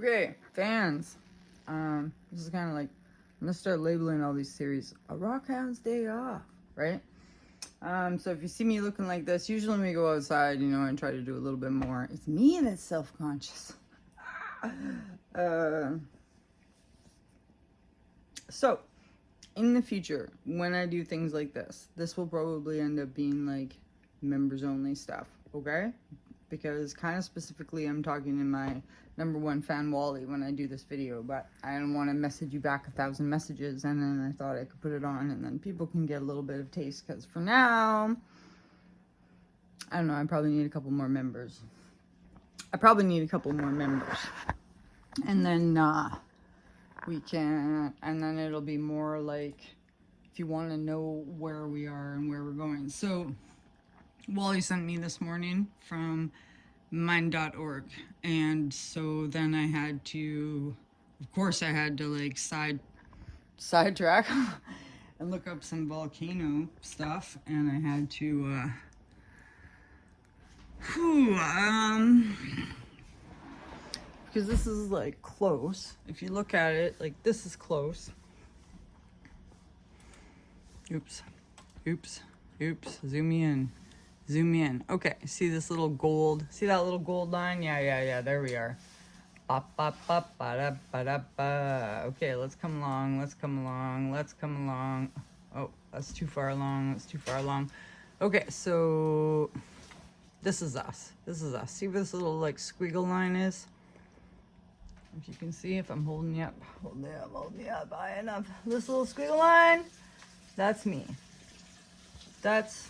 Okay, fans. This is kind of like, I'm gonna start labeling all these series a rock hound's day off, right? So if you see me looking like this, usually when we go outside, you know, and try to do a little bit more, it's me that's self-conscious. So in the future, when I do things like this will probably end up being like members only stuff, okay? Because kind of specifically I'm talking in my #1 fan Wally when I do this video, but I don't want to message you back 1,000 messages, and then I thought I could put it on and then people can get a little bit of taste, because for now, I don't know, I probably need a couple more members. And then we can, and then it'll be more like, if you want to know where we are and where we're going. So Wally sent me this morning from mind.org, and so then I had to, of course I had to like sidetrack and look up some volcano stuff, and I had to because this is like close. If you look at it, like this is close. Oops. Zoom in. Okay, see this little gold, see that little gold line? Yeah, there we are. Okay, let's come along. Oh, that's too far along. Okay, so this is us. See where this little like squiggle line is? If you can see, if I'm holding you up high enough. This little squiggle line, that's me. That's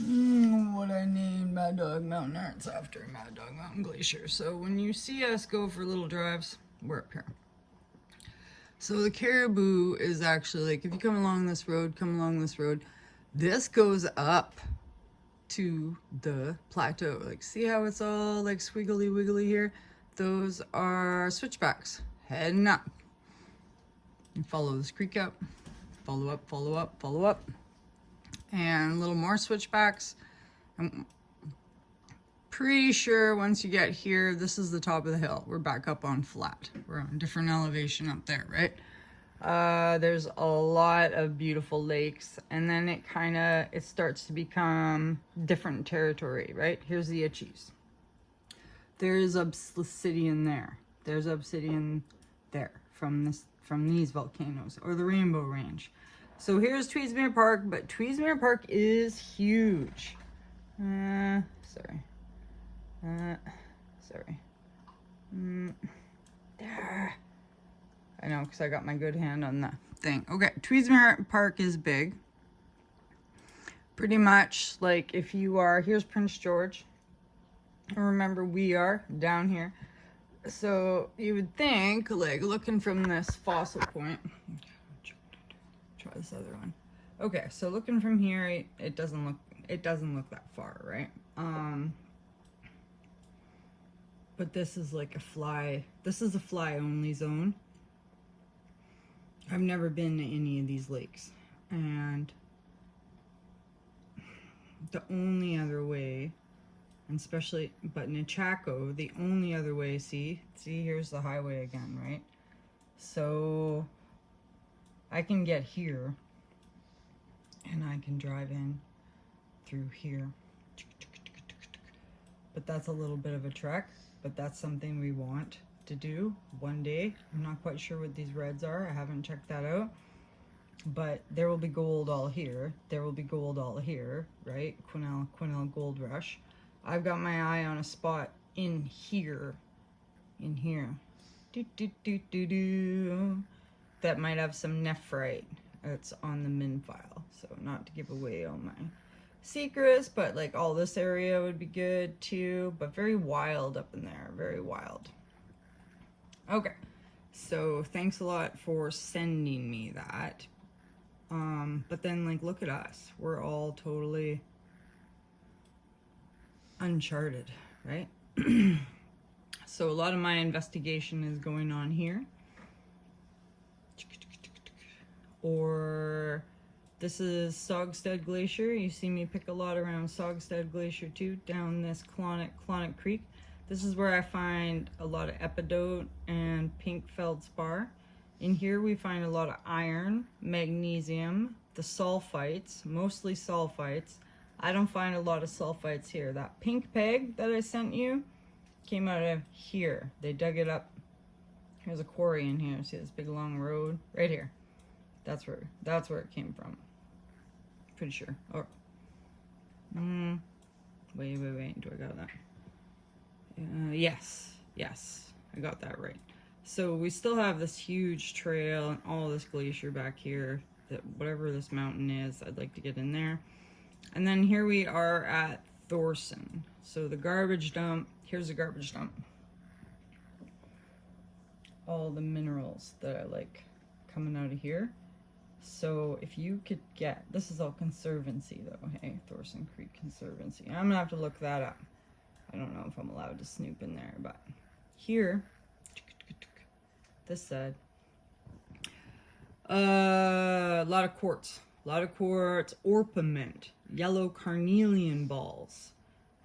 what I named Mad Dog Mountain Arts after Mad Dog Mountain Glacier. So when you see us go for little drives, we're up here. So the Caribou is actually like, if you come along this road, this goes up to the plateau. Like, see how it's all like squiggly wiggly here? Those are switchbacks heading up. You follow this creek up, follow up, and a little more switchbacks. I'm pretty sure once you get here, this is the top of the hill. We're back up on flat. We're on a different elevation up there, right? There's a lot of beautiful lakes, and then it starts to become different territory, right? Here's the Itchies. There's obsidian there. There's obsidian there from these volcanoes, or the Rainbow Range. So here's Tweedsmuir Park, but Tweedsmuir Park is huge. Sorry. There. I know, because I got my good hand on the thing. Okay, Tweedsmuir Park is big. Pretty much like if you are, here's Prince George. Remember, we are down here. So you would think, like, looking from this fossil point, try this other one. Okay, so looking from here, it doesn't look that far, right? But this is like a fly only zone. I've never been to any of these lakes, and the only other way, and especially, but in Chaco, the only other way, see here's the highway again, right? So I can get here and I can drive in through here, but that's a little bit of a trek, but that's something we want to do one day. I'm not quite sure what these reds are. I haven't checked that out, but there will be gold all here. There will be gold all here, right? Quesnel Gold Rush. I've got my eye on a spot in here. That might have some nephrite. It's on the mFile. So not to give away all my secrets, but like all this area would be good too, but very wild up in there, very wild. Okay, so thanks a lot for sending me that. But then like, look at us. We're all totally uncharted, right? So a lot of my investigation is going on here. Or this is Sogstead Glacier. You see me pick a lot around Sogstead Glacier too, down this Clonic Creek. This is where I find a lot of epidote and pink feldspar. In here we find a lot of iron, magnesium, the sulfites, mostly sulfites. I don't find a lot of sulfites here. That pink peg that I sent you came out of here. They dug it up. There's a quarry in here. See this big long road? Right here. That's where it came from. Pretty sure. Oh. Wait. Do I got that? Yes, I got that right. So we still have this huge trail and all this glacier back here, that whatever this mountain is, I'd like to get in there. And then here we are at Thorson. So the garbage dump, here's the garbage dump. All the minerals that I like coming out of here. So if you could get, this is all Conservancy though, hey, Thorson Creek Conservancy. I'm gonna have to look that up. I don't know if I'm allowed to snoop in there, but here, this side, a lot of quartz, orpiment, yellow carnelian balls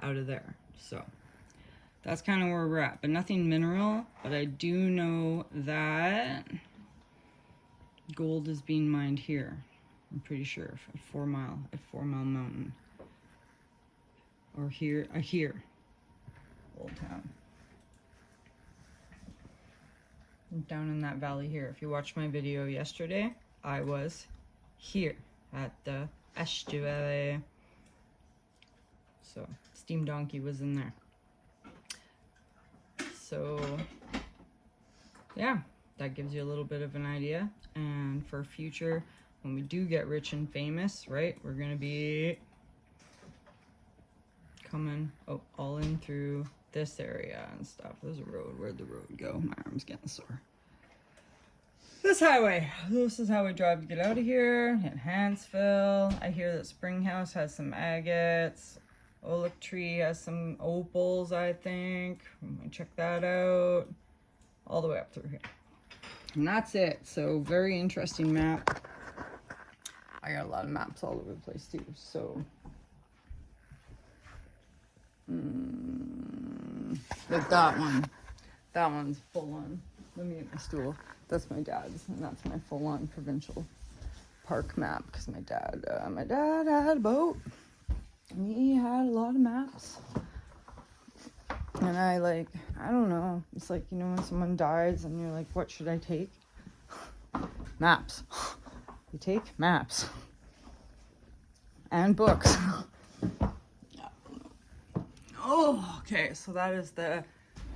out of there. So that's kind of where we're at, but nothing mineral. But I do know that gold is being mined here. I'm pretty sure, at 4 Mile Mountain, or here, Old Town. Down in that valley here. If you watched my video yesterday, I was here at the estuary. So Steam Donkey was in there. So yeah, that gives you a little bit of an idea. And for future, when we do get rich and famous, right, we're gonna be coming all in through this area and stuff. There's a road. Where'd the road go? My arm's getting sore. This highway. This is how we drive to get out of here. In Hansville. I hear that Springhouse has some agates. Oak Tree has some opals, I think. I'm gonna check that out. All the way up through here. And that's it. So very interesting map. I got a lot of maps all over the place too. So like that one's full on. Let me get my stool. That's my dad's, and that's my full on provincial park map, because my dad had a boat and he had a lot of maps. And I don't know, it's like, you know, when someone dies and you're like, what should I take? Maps. You take maps and books. Oh, okay, so that is the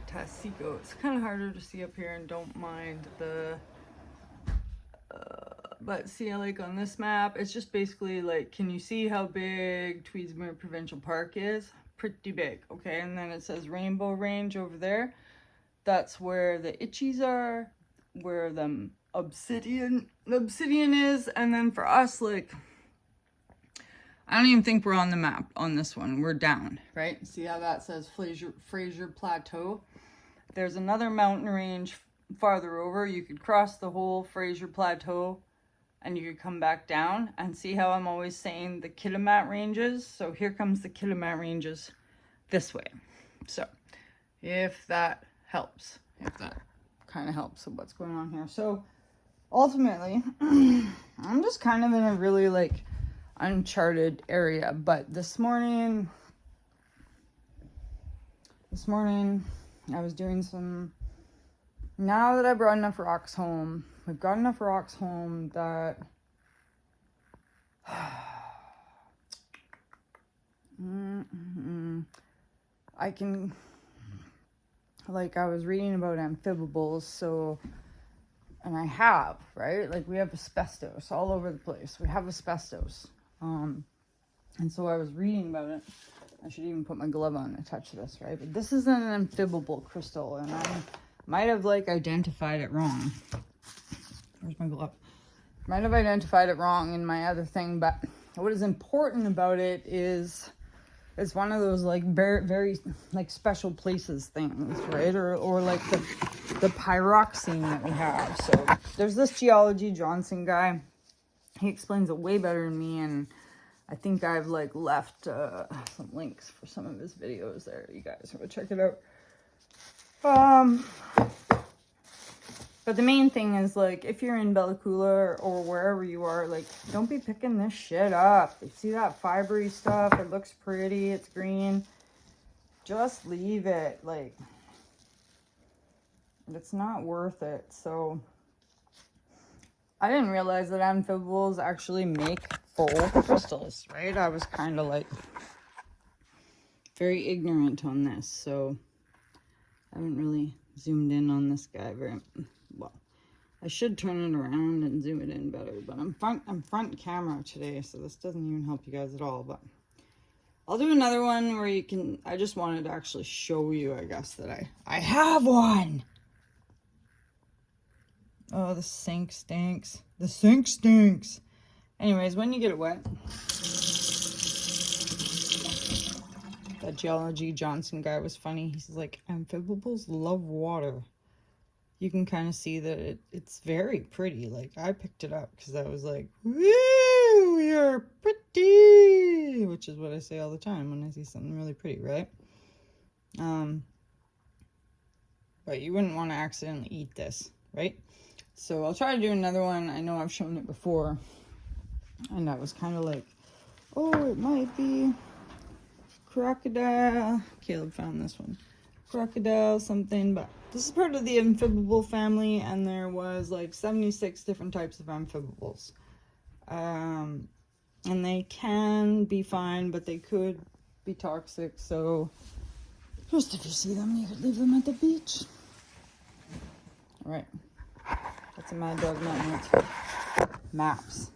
Taseko. It's kind of harder to see up here, and don't mind the but see, like on this map, it's just basically like, can you see how big Tweedsmuir Provincial Park is? Pretty big, okay? And then it says Rainbow Range over there. That's where the Itchies are, where the obsidian is. And then for us, like, I don't even think we're on the map on this one. We're down, right? See how that says Fraser Plateau? There's another mountain range farther over. You could cross the whole Fraser Plateau and you could come back down. And see how I'm always saying the Kitimat Ranges? So here comes the Kitimat Ranges this way. So if that helps, if that kind of helps with what's going on here. So ultimately, I'm just kind of in a really like uncharted area. But this morning I was doing some, now that I brought enough rocks home, we've got enough rocks home that I can, like, I was reading about amphibials, so, and I have, right? Like, we have asbestos all over the place. We have asbestos. And so I was reading about it. I should even put my glove on to touch this, right? But this is an amphibial crystal, and I might have, like, identified it wrong. Where's my glove? Might have identified it wrong in my other thing, but what is important about it is it's one of those, like, very, very, like, special places things, right? Or like the pyroxene that we have. So there's this Geology Johnson guy. He explains it way better than me, and I think I've, like, left some links for some of his videos there. You guys go check it out. But the main thing is, like, if you're in Bella Coola or wherever you are, like, don't be picking this shit up. You see that fibery stuff? It looks pretty. It's green. Just leave it. Like, it's not worth it. So, I didn't realize that amphibials actually make full crystals, right? I was kind of, like, very ignorant on this. So, I haven't really zoomed in on this guy very well. I should turn it around and zoom it in better, but I'm front camera today, so this doesn't even help you guys at all. But I'll do another one where you can. I just wanted to actually show you, I guess, that I have one. Oh, the sink stinks. The sink stinks. Anyways, when you get it wet, that Geology Johnson guy was funny. He's like, amphibials love water. You can kind of see that it's very pretty. Like, I picked it up because I was like, woo, you're pretty, which is what I say all the time when I see something really pretty, right? But you wouldn't want to accidentally eat this, right? So I'll try to do another one. I know I've shown it before, and I was kind of like, oh, it might be crocodile. Caleb found this one. Crocodile something, but this is part of the amphibial family, and there was like 76 different types of amphibials. And they can be fine, but they could be toxic, so just if you see them, you could leave them at the beach. Alright, that's a Mad Dog Mountain. Maps.